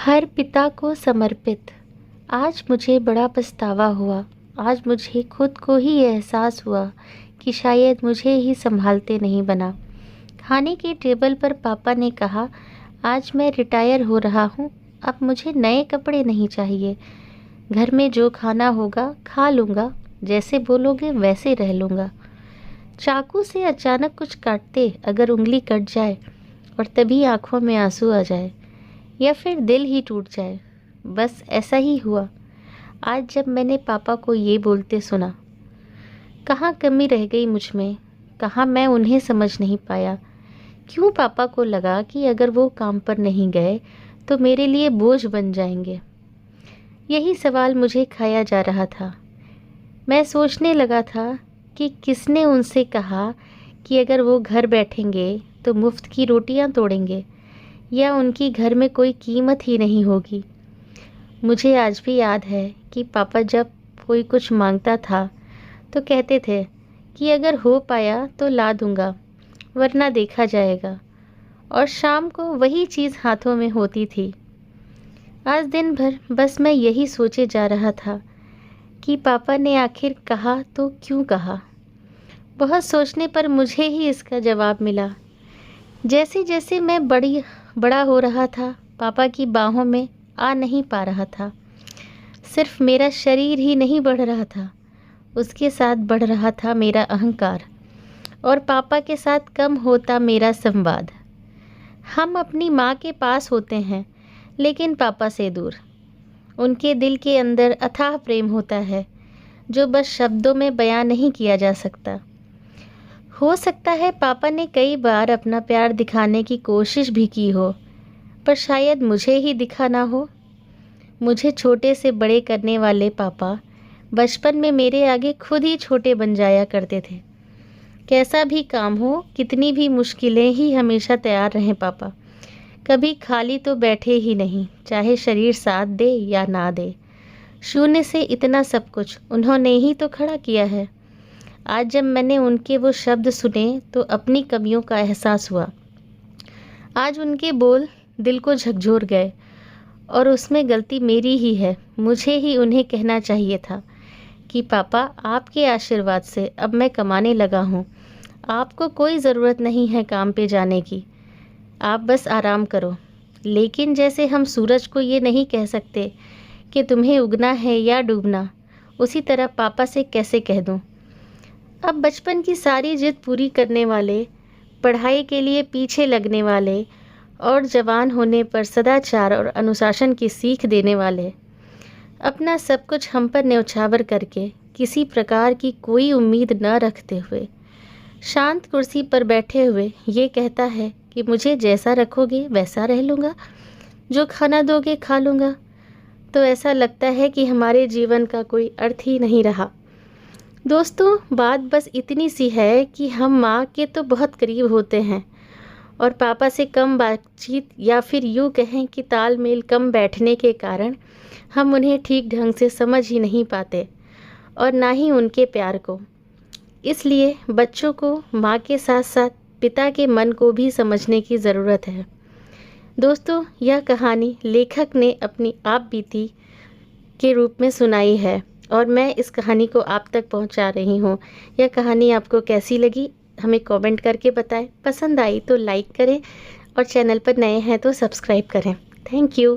हर पिता को समर्पित। आज मुझे बड़ा पछतावा हुआ। आज मुझे खुद को ही एहसास हुआ कि शायद मुझे ही संभालते नहीं बना। खाने की टेबल पर पापा ने कहा, आज मैं रिटायर हो रहा हूँ, अब मुझे नए कपड़े नहीं चाहिए। घर में जो खाना होगा खा लूँगा, जैसे बोलोगे वैसे रह लूँगा। चाकू से अचानक कुछ काटते अगर उंगली कट जाए और तभी आंखों में आंसू आ जाए या फिर दिल ही टूट जाए, बस ऐसा ही हुआ आज जब मैंने पापा को ये बोलते सुना। कहाँ कमी रह गई मुझ में, कहाँ मैं उन्हें समझ नहीं पाया। क्यों पापा को लगा कि अगर वो काम पर नहीं गए तो मेरे लिए बोझ बन जाएंगे। यही सवाल मुझे खाया जा रहा था। मैं सोचने लगा था कि किसने उनसे कहा कि अगर वो घर बैठेंगे तो मुफ्त की रोटियां तोड़ेंगे या उनकी घर में कोई कीमत ही नहीं होगी। मुझे आज भी याद है कि पापा जब कोई कुछ मांगता था तो कहते थे कि अगर हो पाया तो ला दूंगा, वरना देखा जाएगा। और शाम को वही चीज़ हाथों में होती थी। आज दिन भर बस मैं यही सोचे जा रहा था कि पापा ने आखिर कहा तो क्यों कहा। बहुत सोचने पर मुझे ही इसका जवाब मिला। जैसे जैसे मैं बड़ा हो रहा था, पापा की बाहों में आ नहीं पा रहा था। सिर्फ मेरा शरीर ही नहीं बढ़ रहा था, उसके साथ बढ़ रहा था मेरा अहंकार और पापा के साथ कम होता मेरा संवाद। हम अपनी माँ के पास होते हैं लेकिन पापा से दूर। उनके दिल के अंदर अथाह प्रेम होता है जो बस शब्दों में बयां नहीं किया जा सकता। हो सकता है पापा ने कई बार अपना प्यार दिखाने की कोशिश भी की हो, पर शायद मुझे ही दिखा ना हो। मुझे छोटे से बड़े करने वाले पापा बचपन में मेरे आगे खुद ही छोटे बन जाया करते थे। कैसा भी काम हो, कितनी भी मुश्किलें ही हमेशा तैयार रहें पापा। कभी खाली तो बैठे ही नहीं, चाहे शरीर साथ दे या ना दे। शून्य से इतना सब कुछ उन्होंने ही तो खड़ा किया है। आज जब मैंने उनके वो शब्द सुने तो अपनी कमियों का एहसास हुआ। आज उनके बोल दिल को झकझोर गए और उसमें गलती मेरी ही है। मुझे ही उन्हें कहना चाहिए था कि पापा, आपके आशीर्वाद से अब मैं कमाने लगा हूँ। आपको कोई ज़रूरत नहीं है काम पे जाने की, आप बस आराम करो। लेकिन जैसे हम सूरज को ये नहीं कह सकते कि तुम्हें उगना है या डूबना, उसी तरह पापा से कैसे कह दूँ। अब बचपन की सारी जिद पूरी करने वाले, पढ़ाई के लिए पीछे लगने वाले और जवान होने पर सदाचार और अनुशासन की सीख देने वाले, अपना सब कुछ हम पर न्यौछावर करके किसी प्रकार की कोई उम्मीद न रखते हुए शांत कुर्सी पर बैठे हुए ये कहता है कि मुझे जैसा रखोगे वैसा रह लूँगा, जो खाना दोगे खा लूँगा, तो ऐसा लगता है कि हमारे जीवन का कोई अर्थ ही नहीं रहा। दोस्तों, बात बस इतनी सी है कि हम माँ के तो बहुत करीब होते हैं और पापा से कम बातचीत या फिर यूँ कहें कि तालमेल कम बैठने के कारण हम उन्हें ठीक ढंग से समझ ही नहीं पाते और ना ही उनके प्यार को। इसलिए बच्चों को माँ के साथ साथ पिता के मन को भी समझने की ज़रूरत है। दोस्तों, यह कहानी लेखक ने अपनी आप बीती के रूप में सुनाई है और मैं इस कहानी को आप तक पहुंचा रही हूं। यह कहानी आपको कैसी लगी हमें कमेंट करके बताएं। पसंद आई तो लाइक करें और चैनल पर नए हैं तो सब्सक्राइब करें। Thank you.